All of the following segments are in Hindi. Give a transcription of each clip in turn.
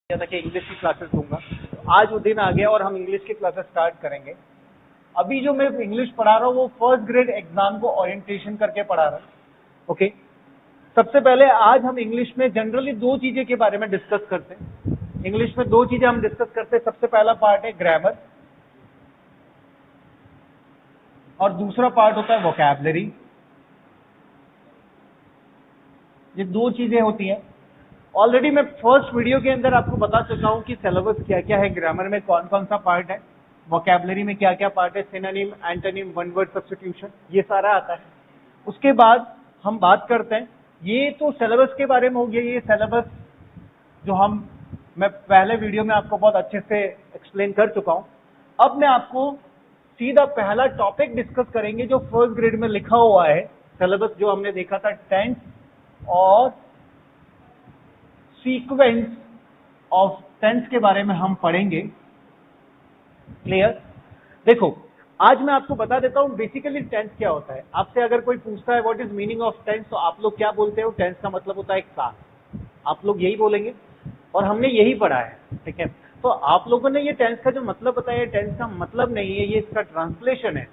था कि इंग्लिश की क्लासेस दूंगा, तो आज वो दिन आ गया और हम इंग्लिश की क्लासेस स्टार्ट करेंगे। अभी जो मैं इंग्लिश पढ़ा रहा हूँ वो फर्स्ट ग्रेड एग्जाम को ओरिएंटेशन करके पढ़ा रहा हूँ। ओके, सबसे पहले आज हम इंग्लिश में जनरली दो चीजें के बारे में डिस्कस करते हैं। इंग्लिश में दो चीजें हम डिस्कस करते हैं। सबसे पहला पार्ट है ग्रामर और दूसरा पार्ट होता है वोकैबुलरी। ये दो चीजें होती हैं। ऑलरेडी मैं फर्स्ट वीडियो के अंदर आपको बता चुका हूं कि सिलेबस क्या क्या है, ग्रामर में कौन कौन सा पार्ट है, वोकैबुलरी में क्या क्या पार्ट है, synonym, antonym, one word substitution, ये सारा आता है। उसके बाद हम बात करते हैं, ये तो सिलेबस के बारे में हो गया। ये सिलेबस जो मैं पहले वीडियो में आपको बहुत अच्छे से एक्सप्लेन कर चुका हूं। अब मैं आपको सीधा पहला टॉपिक डिस्कस करेंगे जो फर्स्ट ग्रेड में लिखा हुआ है। सिलेबस जो हमने देखा था टेंस और सीक्वेंस ऑफ टेंस के बारे में हम पढ़ेंगे। क्लियर? देखो, आज मैं आपको बता देता हूं बेसिकली टेंस क्या होता है। आपसे अगर कोई पूछता है what is meaning of tense, तो आप लोग क्या बोलते हो? टेंस का मतलब होता है क्लास। आप लोग यही बोलेंगे और हमने यही पढ़ा है। ठीक है, तो आप लोगों ने ये टेंस का जो मतलब बताया, टेंस का मतलब नहीं है, ये इसका ट्रांसलेशन है।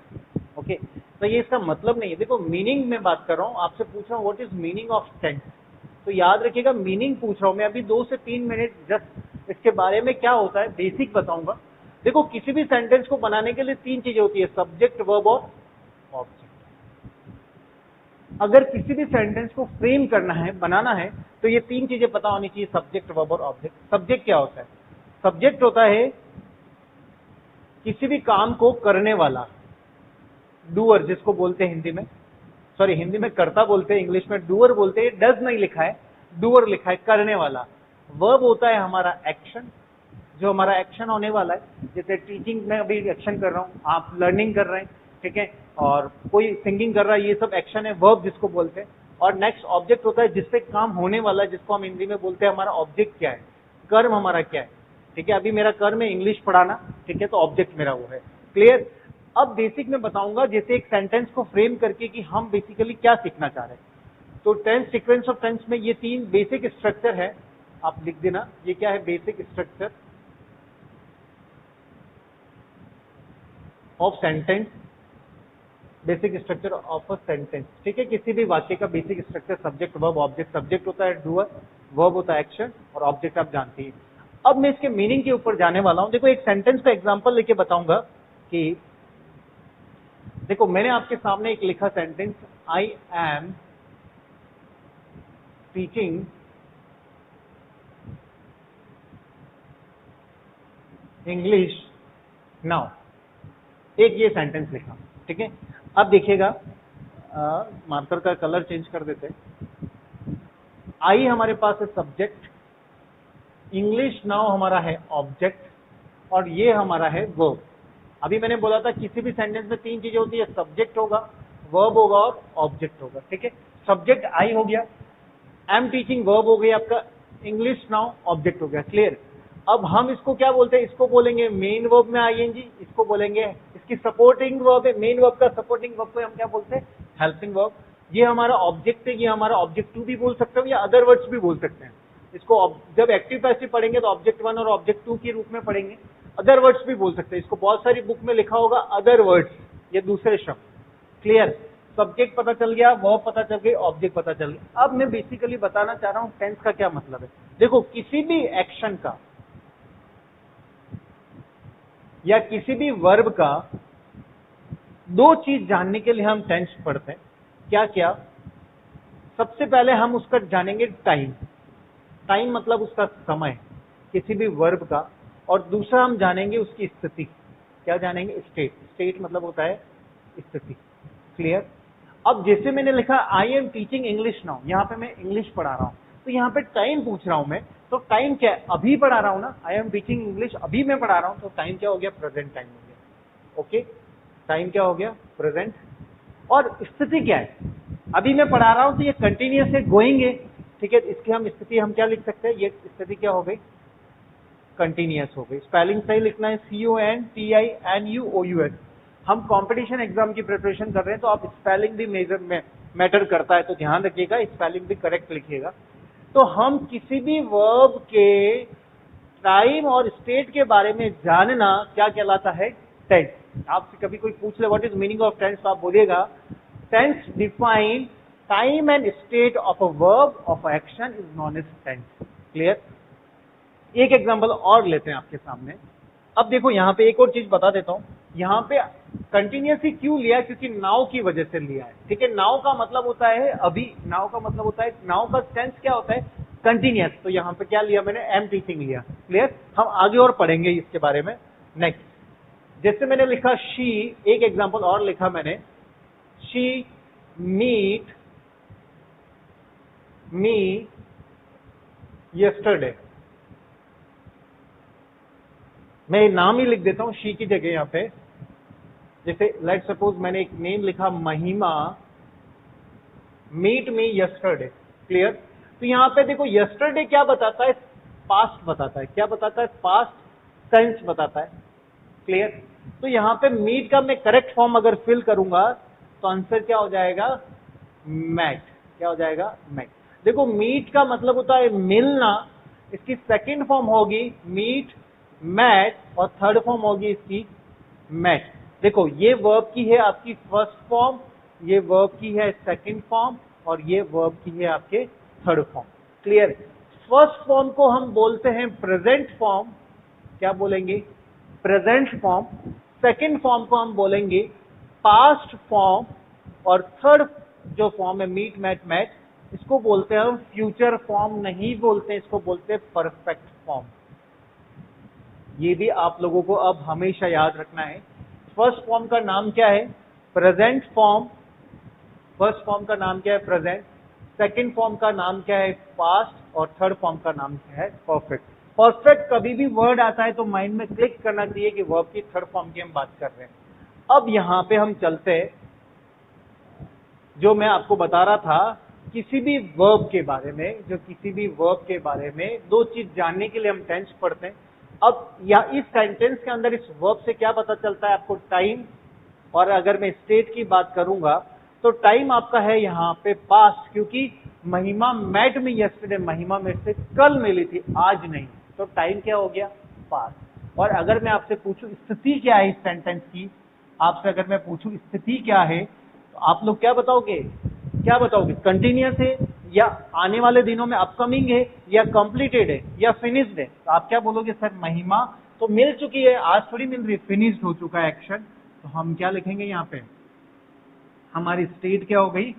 ओके, तो ये इसका मतलब नहीं है। देखो, मीनिंग में बात कर रहा हूं, आपसे पूछ रहा हूं what is meaning of tense, तो याद रखिएगा मीनिंग पूछ रहा हूं मैं। अभी 2 से 3 मिनट जस्ट इसके बारे में क्या होता है बेसिक बताऊंगा। देखो, किसी भी सेंटेंस को बनाने के लिए 3 चीजें होती है, सब्जेक्ट, वर्ब और ऑब्जेक्ट। अगर किसी भी सेंटेंस को फ्रेम करना है, बनाना है, तो ये 3 चीजें पता होनी चाहिए, सब्जेक्ट, वर्ब और ऑब्जेक्ट। सब्जेक्ट क्या होता है? सब्जेक्ट होता है किसी भी काम को करने वाला, डूअर जिसको बोलते हैं हिंदी में, सॉरी हिंदी में करता बोलते हैं, इंग्लिश में डूअर बोलते हैं। डज नहीं लिखा है, डूअर लिखा है, करने वाला। वर्ब होता है हमारा एक्शन, जो हमारा एक्शन होने वाला है। जैसे टीचिंग में अभी एक्शन कर रहा हूं, आप लर्निंग कर रहे हैं, ठीक है, और कोई सिंगिंग कर रहा है, ये सब एक्शन है, वर्ब जिसको बोलते हैं। और नेक्स्ट ऑब्जेक्ट होता है जिससे काम होने वाला है, जिसको हम हिंदी में बोलते हैं हमारा ऑब्जेक्ट क्या है, कर्म हमारा क्या है। ठीक है, अभी मेरा कर्म है इंग्लिश पढ़ाना, ठीक है, तो ऑब्जेक्ट मेरा वो है। क्लियर? अब बेसिक में बताऊंगा जैसे एक सेंटेंस को फ्रेम करके कि हम बेसिकली क्या सीखना चाह रहे हैं। तो टेंस, सीक्वेंस ऑफ टेंस में ये 3 बेसिक स्ट्रक्चर है, आप लिख देना। ये क्या है? Basic structure of sentence, basic structure of a sentence. ठीक है, किसी भी वाक्य का basic structure, subject, verb, object. Subject होता है डूअर, वर्ब होता है एक्शन, और ऑब्जेक्ट आप जानते हैं। अब मैं इसके मीनिंग के ऊपर जाने वाला हूं। देखो, एक सेंटेंस का एग्जांपल लेके बताऊंगा कि देखो, मैंने आपके सामने एक लिखा sentence, I am teaching English now. एक ये सेंटेंस लिखा, ठीक है। अब देखिएगा, मार्कर का कलर चेंज कर देते हैं। आई हमारे पास है सब्जेक्ट, इंग्लिश नाउ हमारा है ऑब्जेक्ट, और ये हमारा है वर्ब। अभी मैंने बोला था किसी भी सेंटेंस में 3 चीजें होती है, सब्जेक्ट होगा, वर्ब होगा और ऑब्जेक्ट होगा। ठीक है, सब्जेक्ट आई हो गया, एम टीचिंग वर्ब हो गई आपका, इंग्लिश नाउ ऑब्जेक्ट हो गया। क्लियर? अब हम इसको क्या बोलते हैं? इसको बोलेंगे मेन वर्ब में आईएनजी, इसको बोलेंगे इसकी सपोर्टिंग वर्ब है। मेन वर्ब का सपोर्टिंग वर्ब को हम क्या बोलते हैं? Helping verb. ये हमारा ऑब्जेक्ट है, ये हमारा ऑब्जेक्ट 2 भी बोल सकते हो या अदर वर्ड्स भी बोल सकते हैं। इसको जब एक्टिव पैसिव पढ़ेंगे तो ऑब्जेक्ट 1 और ऑब्जेक्ट 2 के रूप में पढ़ेंगे। अदर वर्ड्स भी बोल सकते हैं, इसको बहुत सारी बुक में लिखा होगा अदर वर्ड्स, ये दूसरे शब्द। क्लियर? सब्जेक्ट पता चल गया, वर्ब पता चल गई, ऑब्जेक्ट पता चल गया। अब मैं बेसिकली बताना चाह रहा हूं टेंस का क्या मतलब है। देखो, किसी भी एक्शन का या किसी भी वर्ब का 2 चीज जानने के लिए हम टेंस पढ़ते हैं। क्या क्या? सबसे पहले हम उसका जानेंगे टाइम। टाइम मतलब उसका समय, किसी भी वर्ब का। और दूसरा हम जानेंगे उसकी स्थिति। क्या जानेंगे? स्टेट। स्टेट मतलब होता है स्थिति। क्लियर? अब जैसे मैंने लिखा I am teaching English now, यहाँ पे मैं इंग्लिश पढ़ा रहा हूँ, तो यहाँ पे टाइम पूछ रहा हूं मैं, तो टाइम क्या है? अभी पढ़ा रहा हूं ना, आई एम टीचिंग इंग्लिश, अभी मैं पढ़ा रहा हूं, तो टाइम क्या हो गया? प्रेजेंट टाइम हो गया। ओके, टाइम क्या हो गया? प्रेजेंट। और स्थिति क्या है? अभी मैं पढ़ा रहा हूं तो ये कंटिन्यूअस है, गोइंग है। ठीक है, इसकी हम स्थिति हम क्या लिख सकते हैं? ये स्थिति क्या हो गई? कंटिन्यूअस हो गई। स्पेलिंग सही लिखना है, CONTINUOUS। हम कंपटीशन एग्जाम की प्रिपरेशन कर रहे हैं, तो आप स्पेलिंग भी मैटर करता है, तो ध्यान रखिएगा, स्पेलिंग भी करेक्ट लिखिएगा। तो हम किसी भी वर्ब के टाइम और स्टेट के बारे में जानना क्या कहलाता है? टेंस। आपसे कभी कोई पूछ ले what is meaning of tense, तो आप बोलिएगा tense define time and state of a verb of action is known as tense. Clear? एक एग्जांपल और लेते हैं आपके सामने। अब देखो यहाँ पे एक और चीज बता देता हूं, यहाँ पे कंटिन्यूसली क्यों लिया है? क्योंकि नाउ की वजह से लिया है। ठीक है, नाउ का मतलब होता है अभी, नाउ का मतलब होता है, नाउ का टेंस क्या होता है? कंटिन्यूअस। तो यहाँ पे क्या लिया मैंने? एम टीचिंग लिया। क्लियर? हम आगे और पढ़ेंगे इसके बारे में। नेक्स्ट, जैसे मैंने लिखा शी, एक एग्जांपल और लिखा मैंने, शी मीट मी यस्टरडे। मैं नाम ही लिख देता हूं शी की जगह यहाँ पे। जैसे लेट सपोज मैंने एक नेम लिखा महिमा मीट मी यस्टरडे। क्लियर? तो यहाँ पे देखो यस्टरडे क्या बताता है? पास्ट बताता है। क्या बताता है? पास्ट टेंस बताता है। क्लियर? तो यहाँ पे मीट का मैं करेक्ट फॉर्म अगर फिल करूंगा तो आंसर क्या हो जाएगा? मैट। क्या हो जाएगा? मैट। देखो मीट का मतलब होता है मिलना, इसकी सेकंड फॉर्म होगी मीट मैट और थर्ड फॉर्म होगी इसकी मैट। देखो ये वर्ब की है आपकी फर्स्ट फॉर्म, ये वर्ब की है सेकंड फॉर्म और ये वर्ब की है आपके third form. Clear? First form को हम बोलते हैं प्रेजेंट फॉर्म। क्या बोलेंगे? Present form. सेकंड फॉर्म को हम बोलेंगे पास्ट फॉर्म और थर्ड जो फॉर्म है मीट मैट मैट, इसको बोलते हैं हम फ्यूचर फॉर्म नहीं बोलते हैं, इसको बोलते हैं परफेक्ट फॉर्म। ये भी आप लोगों को अब हमेशा याद रखना है। फर्स्ट फॉर्म का नाम क्या है? Present form. फर्स्ट फॉर्म का नाम क्या है? प्रेजेंट। सेकंड फॉर्म का नाम क्या है? पास्ट। और थर्ड फॉर्म का नाम क्या है? परफेक्ट। परफेक्ट कभी भी वर्ड आता है तो माइंड में क्लिक करना चाहिए कि वर्ब की थर्ड फॉर्म की हम बात कर रहे हैं। अब यहां पे हम चलते हैं, जो मैं आपको बता रहा था किसी भी वर्ब के बारे में, जो किसी भी वर्ब के बारे में दो चीज जानने के लिए हम टेंस पढ़ते हैं। अब या इस सेंटेंस के अंदर इस वर्ब से क्या पता चलता है आपको? टाइम। और अगर मैं स्टेट की बात करूंगा तो टाइम आपका है यहाँ पे पास्ट, क्योंकि महिमा मैट में यस्टरडे, महिमा में से कल मिली थी, आज नहीं, तो टाइम क्या हो गया? पास्ट। और अगर मैं आपसे पूछूं स्थिति क्या है इस सेंटेंस की, आपसे अगर मैं पूछूं स्थिति क्या है, तो आप लोग क्या बताओगे? क्या बताओगे? कंटिन्यूअस है या आने वाले दिनों में अपकमिंग है या कंप्लीटेड है या फिनिश्ड है? तो आप क्या बोलोगे? सर महिमा तो मिल चुकी है, आज थोड़ी मिल रही, फिनिश्ड हो चुका है एक्शन। तो हम क्या लिखेंगे यहाँ पे? हमारी स्टेट क्या हो गई?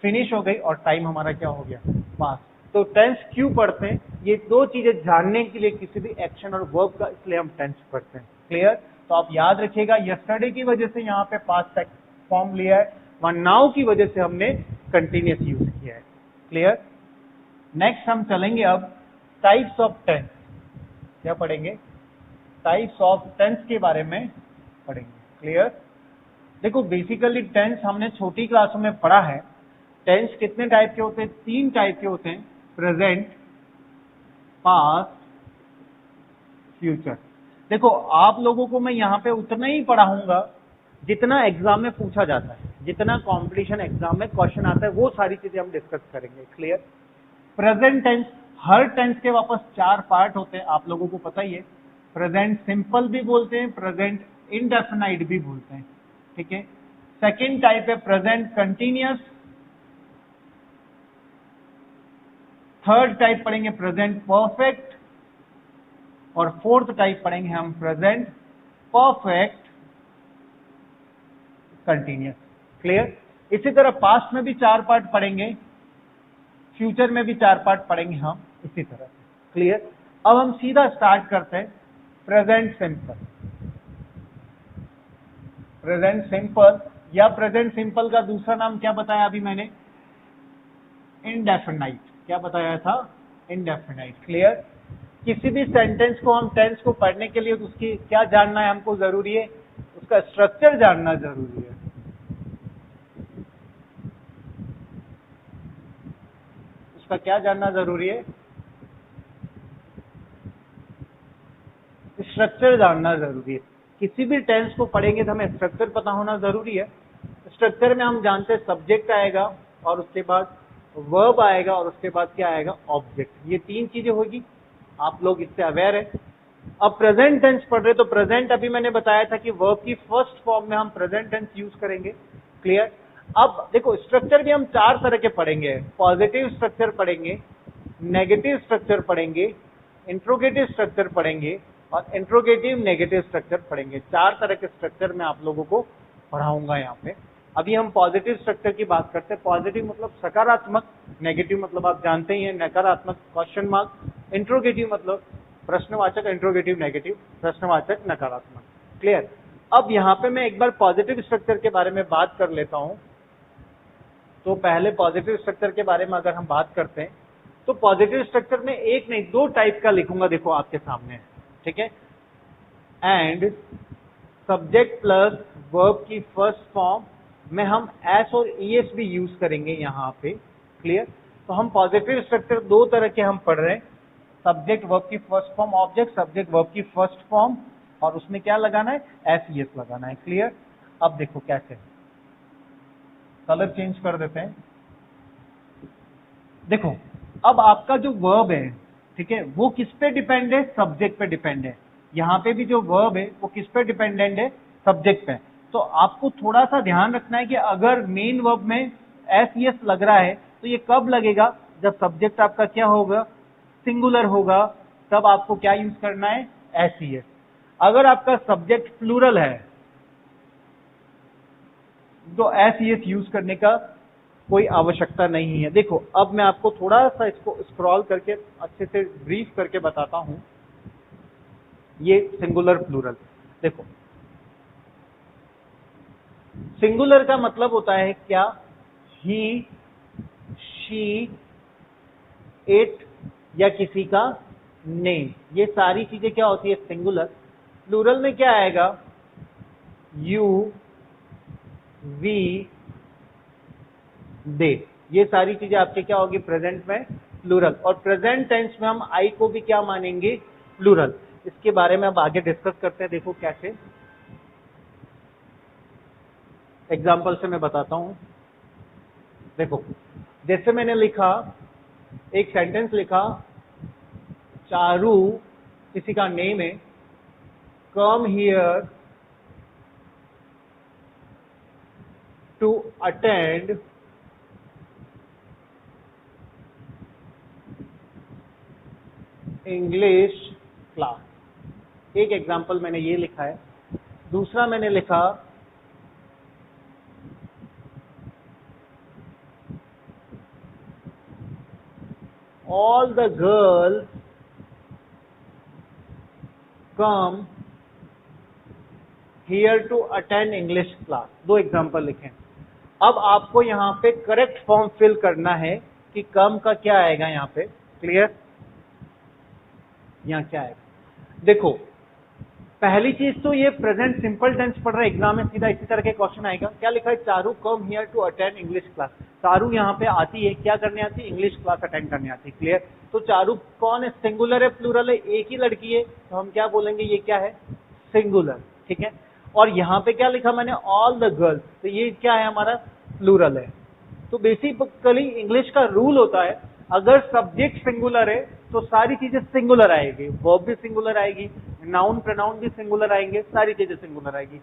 फिनिश हो गई। और टाइम हमारा क्या हो गया? पास। तो टेंस क्यों पढ़ते हैं? ये दो चीजें जानने के लिए, किसी भी एक्शन और वर्ब का, इसलिए हम टेंस पढ़ते हैं। क्लियर? तो आप याद रखिएगा यस्टरडे की वजह से यहाँ पे पास्ट फॉर्म लिया है, वहां नाउ की वजह से हमने कंटिन्यूअस यूज किया है। क्लियर? नेक्स्ट हम चलेंगे अब टाइप्स ऑफ टेंस। क्या पढ़ेंगे? टाइप्स ऑफ टेंस के बारे में पढ़ेंगे। क्लियर? देखो बेसिकली टेंस हमने छोटी क्लासों में पढ़ा है। टेंस कितने टाइप के होते हैं? 3 टाइप के होते हैं, प्रेजेंट, पास्ट, फ्यूचर। देखो आप लोगों को मैं यहाँ पे उतना ही पढ़ाऊंगा जितना एग्जाम में पूछा जाता है, जितना कंपटीशन एग्जाम में क्वेश्चन आता है, वो सारी चीजें हम डिस्कस करेंगे। क्लियर? प्रेजेंट टेंस, हर टेंस के वापस 4 पार्ट होते हैं, आप लोगों को पता ही है। प्रेजेंट सिंपल भी बोलते हैं, प्रेजेंट इंडेफिनाइट भी बोलते हैं। ठीक है? सेकेंड टाइप है प्रेजेंट कंटिन्यूअस। थर्ड टाइप पढ़ेंगे प्रेजेंट परफेक्ट। और फोर्थ टाइप पढ़ेंगे हम प्रेजेंट परफेक्ट कंटिन्यूअस। क्लियर? इसी तरह पास्ट में भी 4 पार्ट पढ़ेंगे, फ्यूचर में भी 4 पार्ट पढ़ेंगे हम इसी तरह। क्लियर? अब हम सीधा स्टार्ट करते हैं प्रेजेंट सिंपल। प्रेजेंट सिंपल या प्रेजेंट सिंपल का दूसरा नाम क्या बताया अभी मैंने? इंडेफिनाइट। क्या बताया था? इंडेफिनाइट। क्लियर? किसी भी सेंटेंस को हम टेंस को पढ़ने के लिए उसकी क्या जानना है हमको जरूरी है? उसका स्ट्रक्चर जानना जरूरी है। उसका क्या जानना जरूरी है? स्ट्रक्चर जानना जरूरी है। किसी भी टेंस को पढ़ेंगे तो हमें स्ट्रक्चर पता होना जरूरी है। स्ट्रक्चर में हम जानते हैं सब्जेक्ट आएगा और उसके बाद वर्ब आएगा और उसके बाद क्या आएगा? ऑब्जेक्ट। ये 3 चीजें होगी, आप लोग इससे अवेयर है। अब प्रेजेंट टेंस पढ़ रहे तो प्रेजेंट अभी मैंने बताया था कि वर्ब की फर्स्ट फॉर्म में हम प्रेजेंट टेंस यूज करेंगे। क्लियर? अब देखो स्ट्रक्चर भी हम 4 तरह के पढ़ेंगे। पॉजिटिव स्ट्रक्चर पढ़ेंगे, नेगेटिव स्ट्रक्चर पढ़ेंगे, इंट्रोगेटिव स्ट्रक्चर पढ़ेंगे और इंट्रोगेटिव नेगेटिव स्ट्रक्चर पढ़ेंगे। 4 तरह के स्ट्रक्चर मैं आप लोगों को पढ़ाऊंगा यहाँ पे। अभी हम पॉजिटिव स्ट्रक्चर की बात करते हैं। पॉजिटिव मतलब सकारात्मक, नेगेटिव मतलब आप जानते ही हैं नकारात्मक, क्वेश्चन मार्क। इंट्रोगेटिव मतलब प्रश्नवाचक, इंट्रोगेटिव नेगेटिव, प्रश्नवाचक नकारात्मक। क्लियर? अब यहाँ पे मैं एक बार पॉजिटिव स्ट्रक्चर के बारे में बात कर लेता हूं। तो पहले पॉजिटिव स्ट्रक्चर के बारे में अगर हम बात करते हैं तो पॉजिटिव स्ट्रक्चर में एक नहीं 2 टाइप का लिखूंगा, देखो आपके सामने, ठीक है। एंड सब्जेक्ट प्लस वर्ब की फर्स्ट फॉर्म में हम एस और ईएस भी यूज करेंगे यहाँ पे। क्लियर? तो हम पॉजिटिव स्ट्रक्चर 2 तरह के हम पढ़ रहे हैं। सब्जेक्ट वर्ब की first form object, subject verb की फर्स्ट फॉर्म, और उसमें क्या लगाना है? एस ईएस लगाना है। क्लियर? अब देखो कैसे, कलर चेंज कर देते हैं। देखो अब आपका जो वर्ब है, ठीक है, वो किस पे डिपेंड है? सब्जेक्ट पे डिपेंड है। यहाँ पे भी जो वर्ब है वो किस पे डिपेंडेंट है? सब्जेक्ट पे। तो आपको थोड़ा सा ध्यान रखना है कि अगर मेन वर्ब में एस ईएस लग रहा है तो ये कब लगेगा? जब सब्जेक्ट आपका क्या होगा? सिंगुलर होगा, तब आपको क्या यूज करना है? S es. अगर आपका सब्जेक्ट प्लूरल है तो एस ईएस यूज करने का कोई आवश्यकता नहीं है। देखो अब मैं आपको थोड़ा सा इसको स्क्रॉल करके अच्छे से ब्रीफ करके बताता हूं। ये सिंगुलर प्लूरल, देखो सिंगुलर का मतलब होता है क्या? ही, शी, इट या किसी का नेम, ये सारी चीजें क्या होती है? सिंगुलर। प्लूरल में क्या आएगा? यू, वी, दे, ये सारी चीजें आपके क्या होगी? प्रेजेंट में प्लूरल। और प्रेजेंट टेंस में हम आई को भी क्या मानेंगे? प्लूरल। इसके बारे में अब आगे डिस्कस करते हैं। देखो कैसे, एग्जाम्पल से मैं बताता हूं। देखो जैसे मैंने लिखा, एक सेंटेंस लिखा, चारू किसी का नेम है, come here to attend English class. एक एग्जाम्पल मैंने ये लिखा है। दूसरा मैंने लिखा, all the girls come here to attend English class. 2 example लिखे। अब आपको यहाँ पे करेक्ट फॉर्म फिल करना है कि कम का क्या आएगा यहाँ पे। क्लियर? यहाँ क्या आएगा? देखो पहली चीज तो ये प्रेजेंट सिंपल टेंस पढ़ रहे एग्जाम में, सीधा इसी तरह के क्वेश्चन आएगा। क्या लिखा है? Charu come here to attend English class. Charu यहाँ पे आती है, क्या करने आती है? इंग्लिश क्लास अटेंड करने आती है। क्लियर? तो चारू कौन है? सिंगुलर है, प्लूरल है? एक ही लड़की है, तो हम क्या बोलेंगे? ये क्या है? सिंगुलर। ठीक है? और यहाँ पे क्या लिखा मैंने? ऑल द गर्ल्स, तो ये क्या है? हमारा प्लूरल है। तो बेसिकली इंग्लिश का रूल होता है, अगर सब्जेक्ट सिंगुलर है तो सारी चीजें सिंगुलर आएगी, वर्ब भी सिंगुलर आएगी, नाउन प्रोनाउन भी सिंगुलर आएंगे, सारी चीजें सिंगुलर आएगी।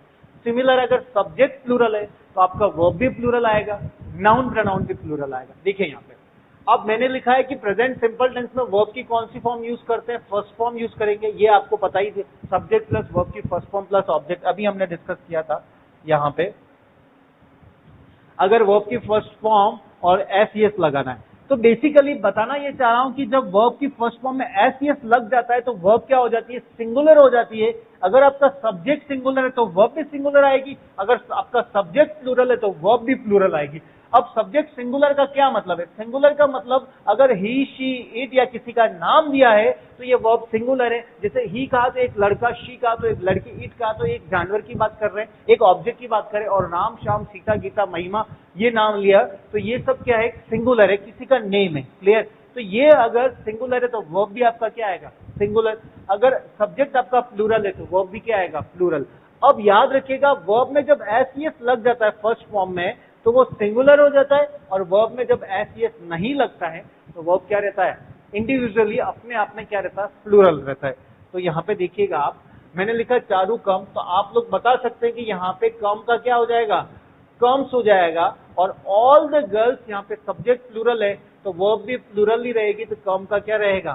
सिमिलर अगर सब्जेक्ट प्लूरल है तो आपका वर्ब भी प्लूरल आएगा, नाउन प्रोनाउन भी प्लूरल आएगा। देखिए यहाँ पे अब मैंने लिखा है कि प्रेजेंट सिंपल टेंस में वर्ब की कौन सी फॉर्म यूज करते हैं? फर्स्ट फॉर्म यूज करेंगे, ये आपको पता ही थी। सब्जेक्ट प्लस वर्ब की फर्स्ट फॉर्म प्लस ऑब्जेक्ट, अभी हमने डिस्कस किया था। यहाँ पे अगर वर्ब की फर्स्ट फॉर्म और एस एस लगाना है, तो बेसिकली बताना ये चाह रहा हूं कि जब वर्ब की फर्स्ट फॉर्म में एस एस लग जाता है तो वर्ब क्या हो जाती है? सिंगुलर हो जाती है। अगर आपका सब्जेक्ट सिंगुलर है तो वर्ब भी सिंगुलर आएगी, अगर आपका सब्जेक्ट प्लूरल है तो वर्ब भी प्लूरल आएगी। अब सब्जेक्ट सिंगुलर का क्या मतलब है? सिंगुलर का मतलब अगर ही, शी, इट या किसी का नाम दिया है तो ये वर्ब सिंगुलर है। जैसे ही कहा तो एक लड़का, शी कहा तो एक लड़की, इट कहा तो एक जानवर की बात कर रहे हैं, एक ऑब्जेक्ट की बात करें, और राम, श्याम, सीता, गीता, महिमा ये नाम लिया तो ये सब क्या है? सिंगुलर है, किसी का नेम है। क्लियर? तो ये अगर सिंगुलर है तो वर्ब भी आपका क्या आएगा? सिंगुलर। अगर सब्जेक्ट आपका प्लूरल है तो वर्ब भी क्या आएगा? प्लूरल। अब याद रखिएगा, वर्ब में जब एस एस लग जाता है फर्स्ट फॉर्म में तो वो सिंगुलर हो जाता है, और वर्ब में जब एस एस नहीं लगता है तो वर्ब क्या रहता है? इंडिविजुअली अपने आप में क्या रहता है? प्लूरल रहता है। तो यहाँ पे देखिएगा आप, मैंने लिखा चारू कम, तो आप लोग बता सकते हैं कि यहाँ पे कम का क्या हो जाएगा, कम्स हो जाएगा। और ऑल द गर्ल्स, यहाँ पे सब्जेक्ट प्लूरल है तो वर्ब भी प्लूरल ही रहेगी, तो कम का क्या रहेगा,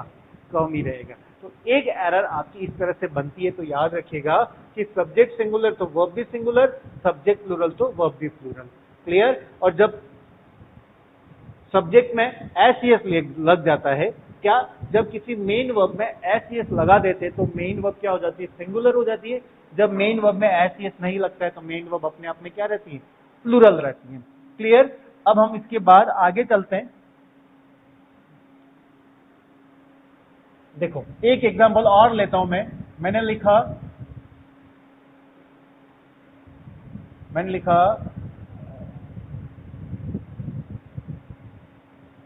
कम ही रहेगा। तो एक एरर आपकी इस तरह से बनती है, तो याद रखिएगा कि सब्जेक्ट सिंगुलर तो वर्ब भी सिंगुलर, सब्जेक्ट प्लूरल तो वर्ब भी प्लूरल। क्लियर? और जब सब्जेक्ट में एस लग जाता है, क्या, जब किसी मेन वर्ब में एस लगा देते तो मेन वर्ब क्या हो जाती है, सिंगुलर हो जाती है। जब मेन वर्ब में एस नहीं लगता है तो मेन वर्ब अपने आप में क्या रहती है, प्लूरल रहती है। क्लियर? अब हम इसके बाद आगे चलते हैं। देखो एक एग्जांपल और लेता हूं मैंने लिखा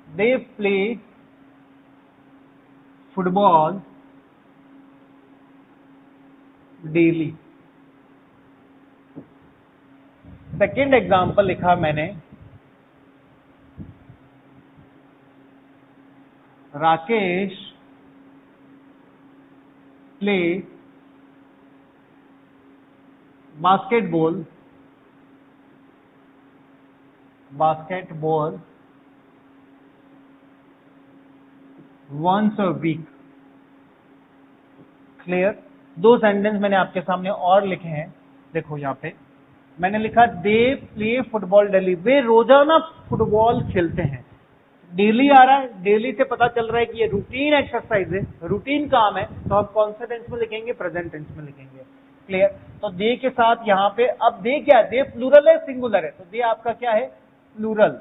they play football daily. Second example लिखा मैंने, Rakesh play basketball once a week. Clear? दो सेंटेंस मैंने आपके सामने और लिखे हैं। देखो यहाँ पे मैंने लिखा दे प्ले फुटबॉल डेली, वे रोजाना फुटबॉल खेलते हैं। डेली आ रहा है, डेली से पता चल रहा है कि ये रूटीन एक्सरसाइज है, रूटीन काम है, तो हम कौन से टेंस में लिखेंगे, प्रेजेंट टेंस में लिखेंगे। क्लियर? तो दे के साथ यहाँ पे अब दे क्या है, दे प्लूरल है सिंगुलर है, तो दे आपका क्या है, प्लूरल।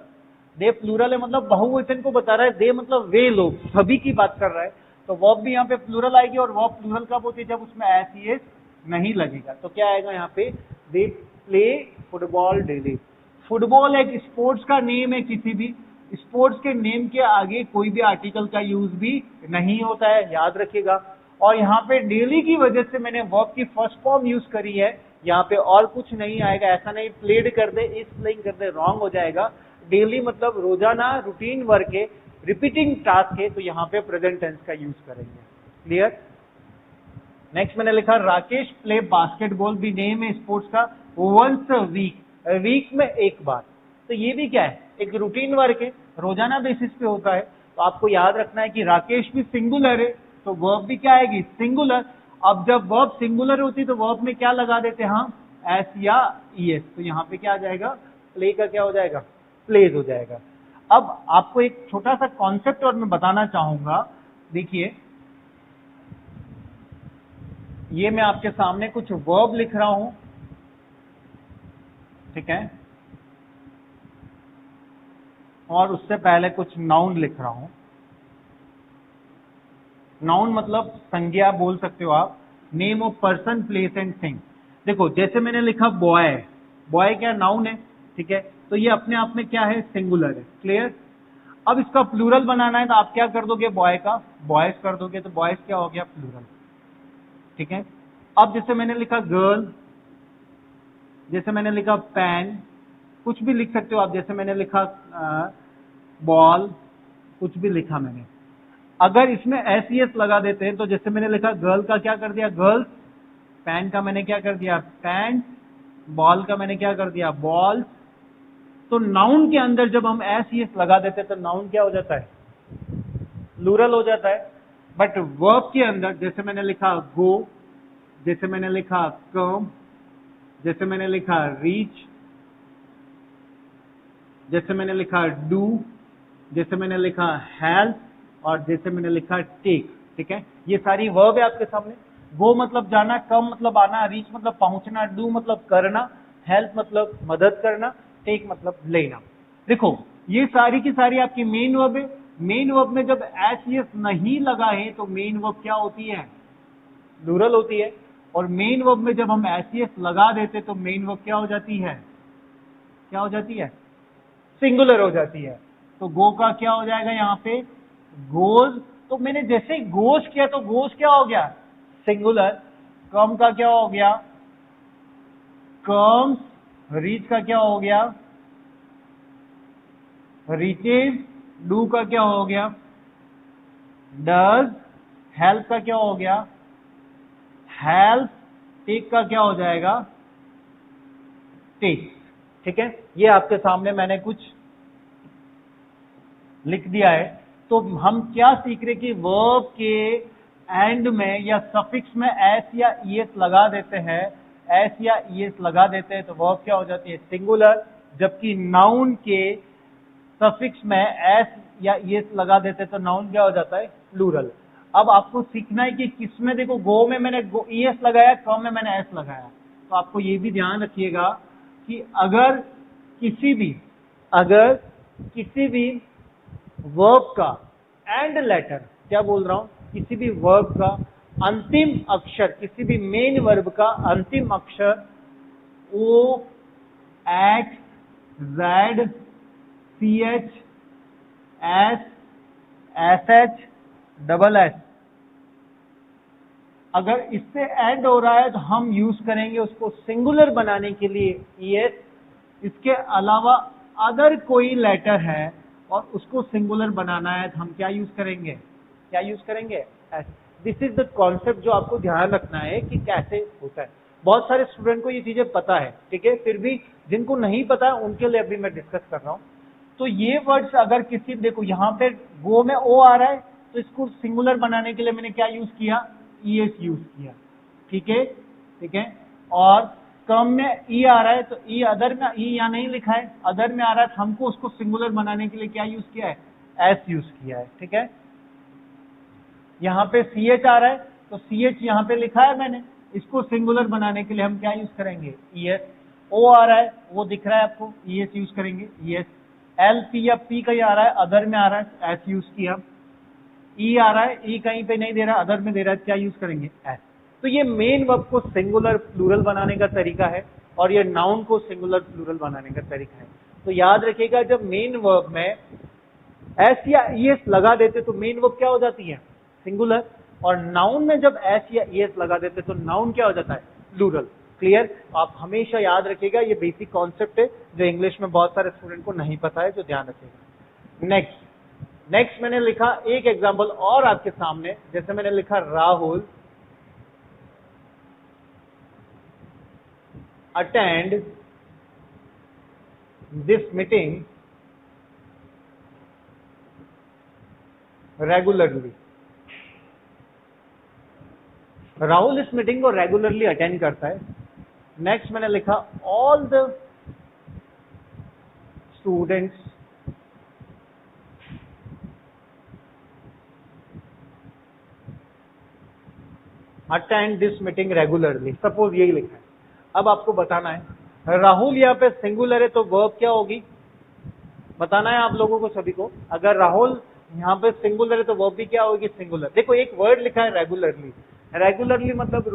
दे प्लूरल है मतलब बहुवचन को बता रहा है, दे मतलब वे लोग, सभी की बात कर रहा है, तो वर्ब भी यहाँ पे प्लूरल आएगी। और वर्ब प्लूरल कब होती है, जब उसमें एस नहीं लगेगा। तो क्या आएगा यहाँ पे, दे प्ले फुटबॉल डेली। फुटबॉल एक स्पोर्ट्स का नेम है, किसी भी स्पोर्ट्स के नेम के आगे कोई भी आर्टिकल का यूज भी नहीं होता है, याद रखिएगा। और यहाँ पे डेली की वजह से मैंने वर्ब की फर्स्ट फॉर्म यूज करी है, यहाँ पे और कुछ नहीं आएगा। ऐसा नहीं प्लेड कर दे, इस प्लेइंग कर दे, रॉन्ग हो जाएगा। डेली मतलब रोजाना, रूटीन वर्क है, रिपीटिंग टास्क है, तो यहाँ पे प्रेजेंट टेंस का यूज करेंगे। क्लियर? नेक्स्ट मैंने लिखा राकेश प्ले बास्केटबॉल, भी नेम है स्पोर्ट्स का, वंस वीक में एक बार। तो ये भी क्या है, एक रूटीन वर्क है, रोजाना बेसिस पे होता है। तो आपको याद रखना है कि राकेश भी सिंगुलर है, तो वर्ब भी क्या आएगी, सिंगुलर। अब जब वर्ब सिंगुलर होती है तो वर्ब में क्या लगा देते हैं हम, एस या ईएस, तो यहाँ पे क्या आ जाएगा, प्ले का क्या हो जाएगा, प्लेज हो जाएगा। अब आपको एक छोटा सा कॉन्सेप्ट और मैं बताना चाहूंगा। देखिए ये मैं आपके सामने कुछ वर्ब लिख रहा हूं, ठीक है, और उससे पहले कुछ नाउन लिख रहा हूं। नाउन मतलब संज्ञा बोल सकते हो आप, name of person, place and thing. देखो जैसे मैंने लिखा बॉय, बॉय क्या नाउन है, ठीक है, तो ये अपने आप में क्या है, सिंगुलर है। क्लियर? अब इसका प्लूरल बनाना है तो आप क्या कर दोगे, बॉय का बॉयज कर दोगे, तो बॉयज क्या हो गया, प्लूरल। ठीक है? अब जैसे मैंने लिखा गर्ल, जैसे मैंने लिखा पैन, कुछ भी लिख सकते हो आप, जैसे मैंने लिखा बॉल, कुछ भी लिखा मैंने। अगर इसमें एस लगा देते हैं तो जैसे मैंने लिखा गर्ल का क्या कर दिया, गर्ल्स, पैन का मैंने क्या कर दिया, पैंट, बॉल का मैंने क्या कर दिया, बॉल्स। तो नाउन के अंदर जब हम एस लगा देते हैं तो नाउन क्या हो जाता है, प्लूरल हो जाता है। बट वर्ब के अंदर जैसे मैंने लिखा गो, जैसे मैंने लिखा कम, जैसे मैंने लिखा रीच, जैसे मैंने लिखा डू, जैसे मैंने लिखा हेल्प, और जैसे मैंने लिखा टेक। ठीक है, ये सारी वर्ब है आपके सामने। गो मतलब जाना, कम मतलब आना, रीच मतलब पहुंचना, डू मतलब करना, हेल्प मतलब मदद करना, टेक मतलब लेना। देखो ये सारी की सारी आपकी मेन वर्ब है। मेन वर्ब में जब एस नहीं लगा है तो मेन वर्ब क्या होती है, प्लूरल होती है। और मेन वर्ब में जब हम एस लगा देते तो मेन वर्ब क्या हो जाती है, क्या हो जाती है, सिंगुलर हो जाती है। तो गो का क्या हो जाएगा यहाँ पे, गोज। तो मैंने जैसे ही गोज किया तो गोज क्या हो गया, सिंगुलर। कम का क्या हो गया, कम्स। रीच का क्या हो गया, रीचेज। डू का क्या हो गया, डज। हेल्प का क्या हो गया, हेल्प, टेक का क्या हो जाएगा, टेक। ठीक है, ये आपके सामने मैंने कुछ लिख दिया है। तो हम क्या सीख रहे कि वर्ब के एंड में या सफिक्स में एस या ईएस लगा देते हैं, एस या ईएस लगा देते हैं तो वर्ब क्या हो जाती है, सिंगुलर। जबकि नाउन के सफिक्स में एस या ईएस लगा देते हैं तो नाउन क्या हो जाता है, प्लूरल। अब आपको सीखना है कि किसमें, देखो गो में मैंने ईएस लगाया, कम में मैंने एस लगाया। तो आपको ये भी ध्यान रखिएगा कि अगर किसी भी वर्ब का एंड लेटर, क्या बोल रहा हूं, किसी भी वर्ब का अंतिम अक्षर, किसी भी मेन वर्ब का अंतिम अक्षर O, X, Z, C H, S, S H, double S, अगर इससे एंड हो रहा है तो हम यूज करेंगे उसको सिंगुलर बनाने के लिए ईएस। इसके अलावा अदर कोई लेटर है और उसको सिंगुलर बनाना है तो हम क्या यूज करेंगे, S. This is the concept जो आपको ध्यान रखना है कि कैसे होता है। बहुत सारे स्टूडेंट को ये चीजें पता है, ठीक है, फिर भी जिनको नहीं पता है उनके लिए अभी मैं डिस्कस कर रहा हूं। तो ये वर्ड्स अगर किसी, देखो यहां पे गो में ओ आ रहा है तो इसको सिंगुलर बनाने के लिए मैंने क्या यूज किया, ईएस यूज किया। ठीक है, और कम में ई आ रहा है तो ई, अदर में ई यहाँ नहीं लिखा है, अदर में आ रहा है तो हमको उसको सिंगुलर बनाने के लिए क्या यूज किया है, एस यूज किया है। ठीक है, यहाँ पे सी एच आ रहा है तो सी एच यहाँ पे लिखा है मैंने, इसको सिंगुलर बनाने के लिए हम क्या यूज करेंगे, ई एस। ओ आ रहा है, वो दिख रहा है आपको, ई एस यूज करेंगे, ई एस। एल पी या पी कहीं आ रहा है, अदर में आ रहा है, एस यूज किया। ई आ रहा है, ई कहीं पे नहीं दे रहा, अदर में दे रहा है, क्या यूज करेंगे, एस। तो ये मेन वर्ब को सिंगुलर प्लूरल बनाने का तरीका है और ये नाउन को सिंगुलर प्लूरल बनाने का तरीका है। तो याद रखिएगा, जब मेन वर्ब में एस या ईएस लगा देते तो मेन वर्ब क्या हो जाती है, सिंगुलर, और नाउन में जब एस या ईएस लगा देते तो नाउन क्या हो जाता है, प्लूरल। क्लियर? आप हमेशा याद रखिएगा, ये बेसिक कॉन्सेप्ट है जो इंग्लिश में बहुत सारे स्टूडेंट को नहीं पता है, जो ध्यान रखिएगा। नेक्स्ट मैंने लिखा एक एग्जाम्पल और आपके सामने, जैसे मैंने लिखा Rahul attend this meeting regularly। Rahul इस मीटिंग को रेगुलरली अटेंड करता है। नेक्स्ट मैंने लिखा all the students attend this meeting regularly, suppose यही लिखा है। अब आपको बताना है राहुल यहाँ पे सिंगुलर है तो वर्ब क्या होगी, बताना है आप लोगों को सभी को। अगर राहुल यहाँ पे सिंगुलर है तो वर्ब भी क्या होगी, सिंगुलर। देखो एक वर्ड लिखा है रेगुलरली, रेगुलरली मतलब